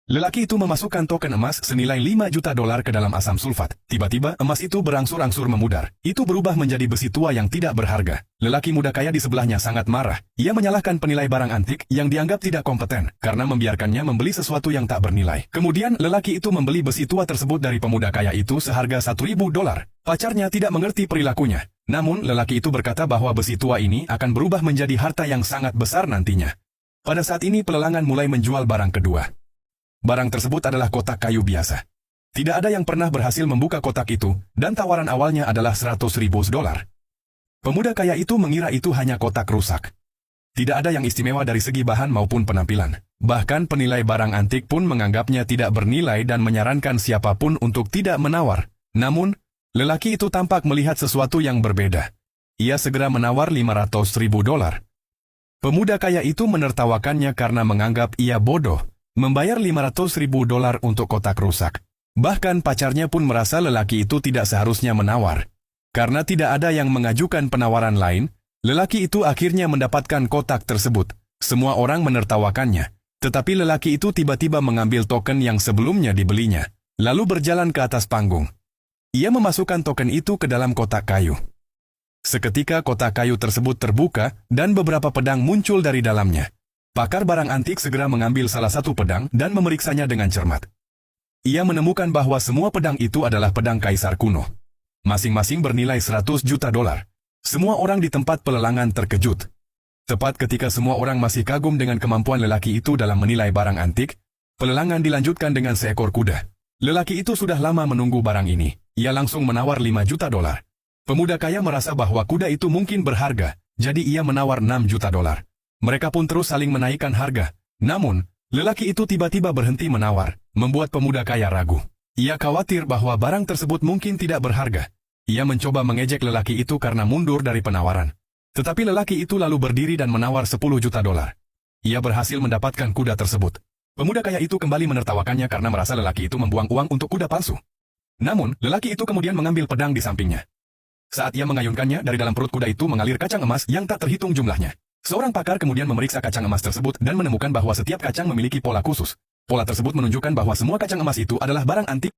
Lelaki itu memasukkan token emas senilai 5 juta dolar ke dalam asam sulfat. Tiba-tiba, emas itu berangsur-angsur memudar. Itu berubah menjadi besi tua yang tidak berharga. Lelaki muda kaya di sebelahnya sangat marah. Ia menyalahkan penilai barang antik yang dianggap tidak kompeten karena membiarkannya membeli sesuatu yang tak bernilai. Kemudian, lelaki itu membeli besi tua tersebut dari pemuda kaya itu seharga 1.000 dolar. Pacarnya tidak mengerti perilakunya. Namun, lelaki itu berkata bahwa besi tua ini akan berubah menjadi harta yang sangat besar nantinya. Pada saat ini, pelelangan mulai menjual barang kedua. Barang tersebut adalah kotak kayu biasa. Tidak ada yang pernah berhasil membuka kotak itu, dan tawaran awalnya adalah 100.000 dolar. Pemuda kaya itu mengira itu hanya kotak rusak. Tidak ada yang istimewa dari segi bahan maupun penampilan. Bahkan penilai barang antik pun menganggapnya tidak bernilai dan menyarankan siapapun untuk tidak menawar. Namun, lelaki itu tampak melihat sesuatu yang berbeda. Ia segera menawar 500.000 dolar. Pemuda kaya itu menertawakannya karena menganggap ia bodoh. Membayar 500.000 dolar untuk kotak rusak. Bahkan pacarnya pun merasa lelaki itu tidak seharusnya menawar. Karena tidak ada yang mengajukan penawaran lain, lelaki itu akhirnya mendapatkan kotak tersebut. Semua orang menertawakannya. Tetapi lelaki itu tiba-tiba mengambil token yang sebelumnya dibelinya, lalu berjalan ke atas panggung. Ia memasukkan token itu ke dalam kotak kayu. Seketika kotak kayu tersebut terbuka dan beberapa pedang muncul dari dalamnya. Pakar barang antik segera mengambil salah satu pedang dan memeriksanya dengan cermat. Ia menemukan bahwa semua pedang itu adalah pedang kaisar kuno. Masing-masing bernilai 100 juta dolar. Semua orang di tempat pelelangan terkejut. Tepat ketika semua orang masih kagum dengan kemampuan lelaki itu dalam menilai barang antik, pelelangan dilanjutkan dengan seekor kuda. Lelaki itu sudah lama menunggu barang ini. Ia langsung menawar 5 juta dolar. Pemuda kaya merasa bahwa kuda itu mungkin berharga, jadi ia menawar 6 juta dolar. Mereka pun terus saling menaikkan harga. Namun, lelaki itu tiba-tiba berhenti menawar, membuat pemuda kaya ragu. Ia khawatir bahwa barang tersebut mungkin tidak berharga. Ia mencoba mengejek lelaki itu karena mundur dari penawaran. Tetapi lelaki itu lalu berdiri dan menawar 10 juta dolar. Ia berhasil mendapatkan kuda tersebut. Pemuda kaya itu kembali menertawakannya karena merasa lelaki itu membuang uang untuk kuda palsu. Namun, lelaki itu kemudian mengambil pedang di sampingnya. Saat ia mengayunkannya, dari dalam perut kuda itu mengalir kacang emas yang tak terhitung jumlahnya. Seorang pakar kemudian memeriksa kacang emas tersebut dan menemukan bahwa setiap kacang memiliki pola khusus. Pola tersebut menunjukkan bahwa semua kacang emas itu adalah barang antik